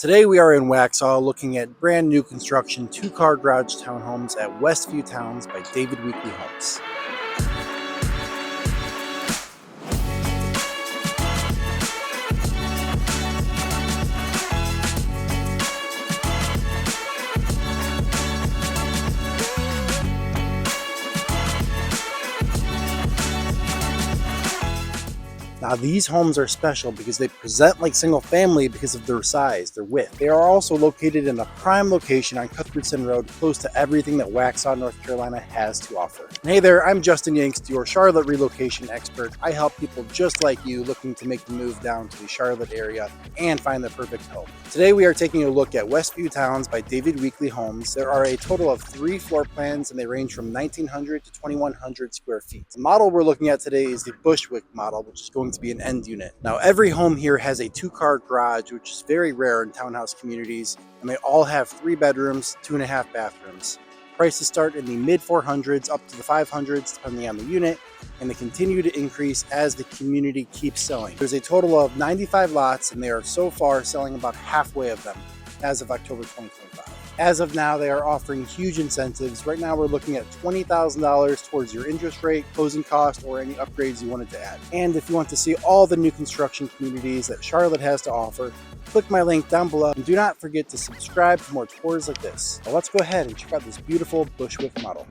Today we are in Waxhaw looking at brand new construction two-car garage townhomes at Westview Towns by David Weekley Homes. Now these homes are special because they present like single family because of their size, their width. They are also located in a prime location on Cuthbertson Road, close to everything that Waxhaw, North Carolina has to offer. And hey there, I'm Justin Yingst, your Charlotte relocation expert. I help people just like you looking to make the move down to the Charlotte area and find the perfect home. Today we are taking a look at Westview Towns by David Weekley Homes. There are a total of 3 floor plans and they range from 1,900 to 2,100 square feet. The model we're looking at today is the Bushwick model, which is going to be an end unit. Now every home here has a 2-car garage, which is very rare in townhouse communities, and they all have 3 bedrooms, 2.5 bathrooms. Prices start in the mid 400s up to the 500s depending on the unit, and they continue to increase as the community keeps selling. There's a total of 95 lots and they are so far selling about halfway of them as of October 2025. As of now, they are offering huge incentives. Right now, we're looking at $20,000 towards your interest rate, closing cost, or any upgrades you wanted to add. And if you want to see all the new construction communities that Charlotte has to offer, click my link down below. And do not forget to subscribe for more tours like this. Now let's go ahead and check out this beautiful Bushwick model.